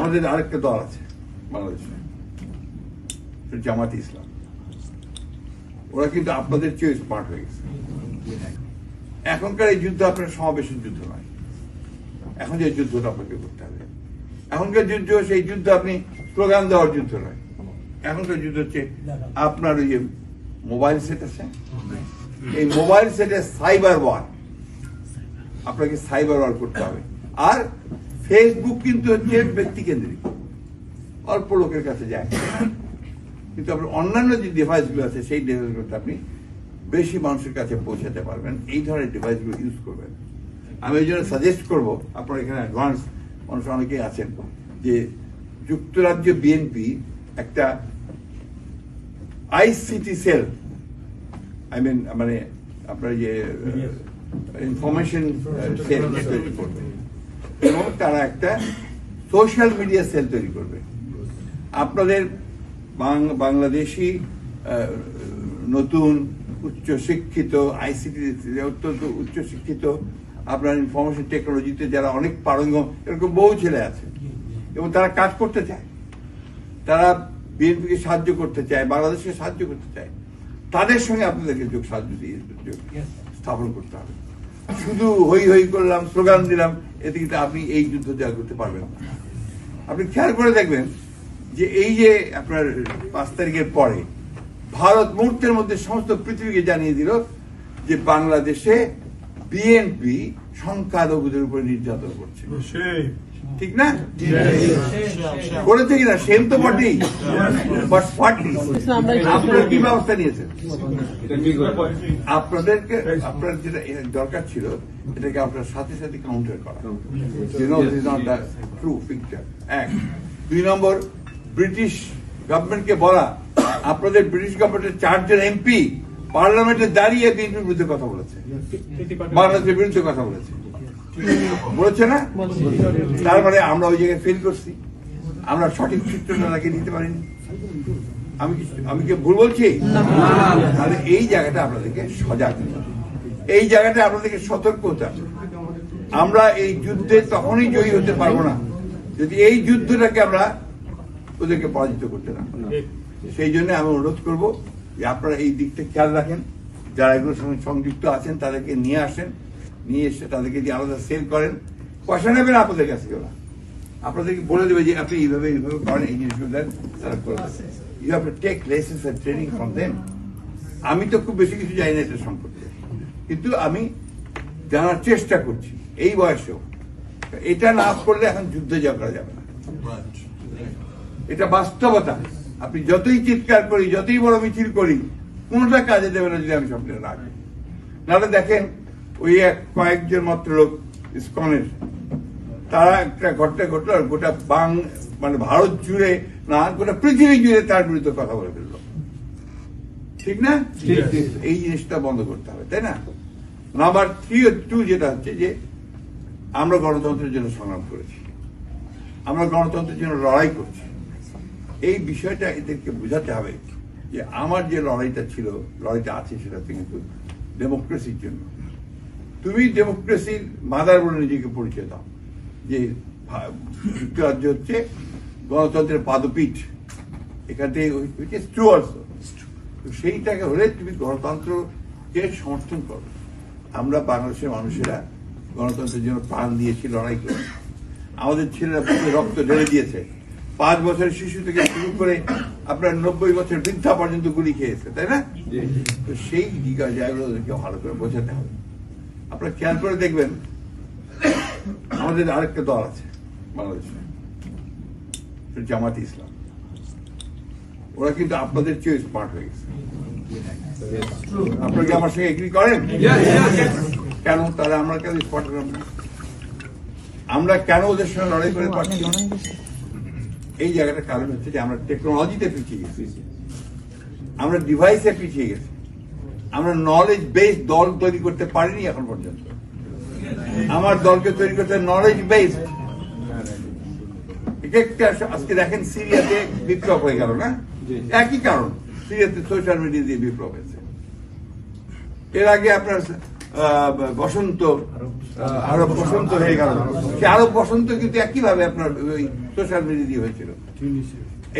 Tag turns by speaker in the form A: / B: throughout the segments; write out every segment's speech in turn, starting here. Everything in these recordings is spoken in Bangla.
A: আমাদের আরেকটা দল আছে বাংলাদেশে, জামাতে ইসলাম। ওরা কিন্তু আপনাদের চেয়ে স্মার্ট হয়ে গেছে। এখনকার এই যুদ্ধ আপনার সমাবেশের যুদ্ধ নয়। এখন যে যুদ্ধটা আপনাকে করতে হবে, এখনকার যুদ্ধ সেই যুদ্ধ আপনি স্লোগান দেওয়ার যুদ্ধ নয়। এখনকার যুদ্ধ হচ্ছে আপনার ওই যে মোবাইল সেট আছে, এই মোবাইল সেটে সাইবার ওয়ার, আপনাকে সাইবার ওয়ার করতে হবে। আর ফেসবুক কিন্তু হচ্ছে ব্যক্তি কেন্দ্রিক, অল্প লোকের কাছে যায়, কিন্তু আপনার অন্যান্য যে ডিভাইসগুলো আছে সেই ডিভাইসগুলোতে আপনি বেশি মানুষের কাছে পৌঁছাতে পারবেন। এই ধরনের ডিভাইসগুলো ইউজ করবেন। আমি এই জন্য সাজেস্ট করবো, আপনার এখানে অ্যাডভান্স মানুষ অনেকেই আছেন, যে যুক্তরাজ্য বিএনপি একটা আইসিটি সেল, মানে আপনার যে ইনফরমেশন সেল তৈরি করবে, এবং তারা একটা সোশ্যাল মিডিয়া সেল তৈরি করবে। আপনাদের বাংলাদেশি নতুন উচ্চ শিক্ষিত, আইসিটি অত্যন্ত উচ্চ শিক্ষিত, আপনার ইনফরমেশন টেকনোলজিতে যারা অনেক পারঙ্গম, এরকম বহু ছেলে আছে, এবং তারা কাজ করতে চায়, তারা বিএনপিকে সাহায্য করতে চায়, বাংলাদেশকে সাহায্য করতে চায়। তাদের সঙ্গে আপনাদেরকে যোগ স্থাপন করতে হবে। শুধু হই হই করলাম, স্লোগান দিলাম, এতে কিন্তু আপনি এই যুদ্ধ জয় করতে পারবেন না। আপনি খেয়াল করে দেখবেন যে এই যে আপনার 5 তারিখের পরে ভারত মুহূর্তের মধ্যে সমস্ত পৃথিবীকে জানিয়ে দিল যে বাংলাদেশে বিএনপি সংখ্যালঘুদের উপরে নির্যাতন করছে। ঠিক না? করেছে কিনা? সেম তো বটেই। আপনারা কি ব্যবস্থা নিয়েছেন? আপনাদেরকে, আপনার যেটা দরকার ছিল, এটাকে আপনার সাথে সাথে কাউন্টার করা। True picture. 1। 2 নম্বর, ব্রিটিশ গভর্নমেন্টকে বলা, আপনাদের ব্রিটিশ গভর্নমেন্টের 4 জন এমপি পার্লামেন্টে দাঁড়িয়ে বিএনপির বিরুদ্ধে কথা বলেছে, বাংলাদেশের বিরুদ্ধে কথা বলেছে, বলেছে না? তার মানে আমরা ওই জায়গায় ফেল করছি, আমরা সঠিক চিত্রটা নাকি দিতে পারিনি। আমি কি ভুল বলছি? তাহলে এই জায়গাটা আপনাদেরকে সজাগ, এই জায়গাটা আপনাদেরকে সতর্ক হতে হবে। আমরা এই যুদ্ধে তখনই জয়ী হতে পারবো না যদি এই যুদ্ধটাকে আমরা ওদেরকে পরাজিত করতে না। সেই জন্য আমি অনুরোধ করব যে আপনারা এই দিকটা খেয়াল রাখেন, যারা এগুলোর সঙ্গে সংযুক্ত আছেন তাদেরকে নিয়ে আসেন, নিয়ে এসে তাদেরকে দিয়ে আলাদা সেল করেন। পয়সা নেবেন আপনাদের কাছে, ওরা আপনাদেরকে বলে দেবে যে আপনি এইভাবে এইভাবে করেন, এই জিনিসগুলো দেন, তারা করে দেবে। You have to take lessons and training from them. আমি তো খুব বেশি কিছু জানি না এটা সম্পর্কে, কিন্তু আমি জানার চেষ্টা করছি এই বয়সেও। এটা না করলে এখন যুদ্ধ জয় করা যাবে না, এটা বাস্তবতা। আপনি যতই চিৎকার করি, যতই বড় মিছিল করি, কোনটা কাজে দেবে না যদি আমি স্বপ্নে রাখি। নাহলে দেখেন ওই কয়েকজন মাত্র লোক ইসকনের, তারা একটা ঘটনা ঘটলো, আর গোটা মানে ভারত জুড়ে না, গোটা পৃথিবী জুড়ে তার বিরুদ্ধে কথা বলে ফেললো। ঠিক না? এই জিনিসটা বন্ধ করতে হবে, তাই না? নাম্বার 2 যেটা হচ্ছে যে আমরা গণতন্ত্রের জন্য সংগ্রাম করেছি, আমরা গণতন্ত্রের জন্য লড়াই করছি। এই বিষয়টা এদেরকে বোঝাতে হবে যে আমার যে লড়াইটা ছিল, লড়াইটা আছে, সেটা কিন্তু ডেমোক্রেসির জন্য। তুমি ডেমোক্রেসির মাদার বলে নিজেকে পরিচয় দাও, যে যুক্তরাজ্য হচ্ছে গণতন্ত্রের পাদপীঠ, এখান থেকে সেইটাকে হলে তুমি গণতন্ত্রকে সমর্থন করো। আমরা বাংলাদেশের মানুষেরা গণতন্ত্রের জন্য প্রাণ দিয়েছি, লড়াই করে আমাদের ছেলেরা রক্ত ঢেলে দিয়েছে। 5 বছরের শিশু থেকে শুরু করে আপনার 90 বছর বৃদ্ধা পর্যন্ত গুলি খেয়েছে, তাই না? তো সেই জায়গাগুলোকে ভালো করে বোঝাতে হবে। আপনারা খেয়াল করে দেখবেন, আমাদের আরেকটা দল আছে বাংলাদেশে, জামাতে ইসলাম। ওরা কিন্তু আপনাদের চেয়ে স্মার্ট হয়ে গেছে। আপনারা কি আমার সঙ্গে এগ্রি করেন? কেন তারা আমরা কেন স্মার্ট করেন? আমরা কেন ওদের সঙ্গে লড়াই করে পারছি? এই জায়গাটার কারণ হচ্ছে যে আমরা টেকনোলজিতে পিছিয়ে গেছি, আমরা ডিভাইসে পিছিয়ে গেছি, আমরা নলেজ বেসড দল তৈরি করতে পারিনি এখন পর্যন্ত। আমার দলকে তৈরি করতে নলেজ বেসড। আজকে দেখেন সিরিয়াতে বিপ্লব হয়ে গেল না? একই কারণ, সিরিয়াতে সোশ্যাল মিডিয়া দিয়ে বিপ্লব হয়েছে। এর আগে আপনার বসন্ত, আরব বসন্ত হয়ে গেল, সে আরব বসন্ত কিন্তু একইভাবে আপনার ওই সোশ্যাল মিডিয়া দিয়ে হয়েছিল।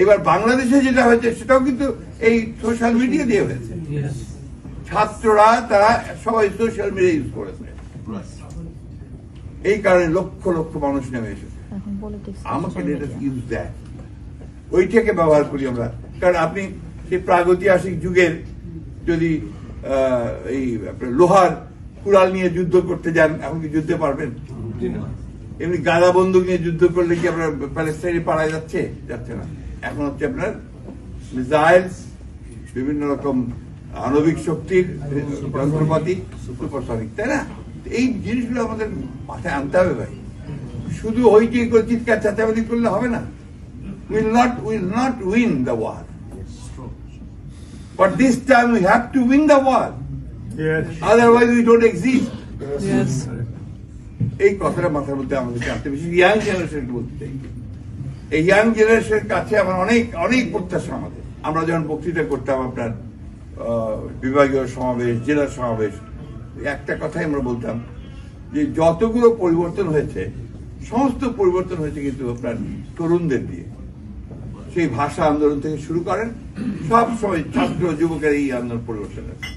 A: এবার বাংলাদেশে যেটা হয়েছে সেটাও কিন্তু এই সোশ্যাল মিডিয়া দিয়ে হয়েছে। ছাত্ররা তারা সবাই সোশ্যাল মিডিয়া ইউজ করেছে, এই কারণে লক্ষ লক্ষ মানুষ নেমে এসেছে। আমাকে ইউজ দেয়, ওইটাকে ব্যবহার করি আমরা। কারণ আপনি সেই প্রাগৈতিহাসিক যুগের যদি এই লোহার কুড়াল নিয়ে যুদ্ধ করতে যান, এখন কি যুদ্ধে পারবেন? এমনি গাদা বন্দুক নিয়ে যুদ্ধ করলে কি আপনার প্যালেস্টাইনে পাড়ায় যাচ্ছে? যাচ্ছে না। এখন হচ্ছে আপনার মিসাইলস, বিভিন্ন রকম আণবিক শক্তির যন্ত্রপাতি, সুপারসনিক, তাই না? এই জিনিসগুলো আমাদের মাথায় আনতে হবে ভাই। শুধু হইচই করে চিৎকার চাচাবাদি করলে হবে না। will not win the war, but this time we have to win the war.
B: Yes.
A: Otherwise we don't exist.
C: Yes.
A: এই কথাটা মাথার মধ্যে আমাদের জানতে, বিশেষ ইয়াং জেনারেশনকে বলতে চাই। এই ইয়াং জেনারেশনের কাছে আমার অনেক অনেক প্রত্যাশা আমাদের। আমরা যখন বক্তৃতা করতাম আপনার বিভাগীয় সমাবেশ, জেলা সমাবেশ, একটা কথাই আমরা বলতাম যে যতগুলো পরিবর্তন হয়েছে সমস্ত পরিবর্তন হয়েছে কিন্তু আপনার তরুণদের দিয়ে। সেই ভাষা আন্দোলন থেকে শুরু করেন, সব সময় ছাত্র যুবকের এই আন্দোলন পরিবর্তন হয়েছে।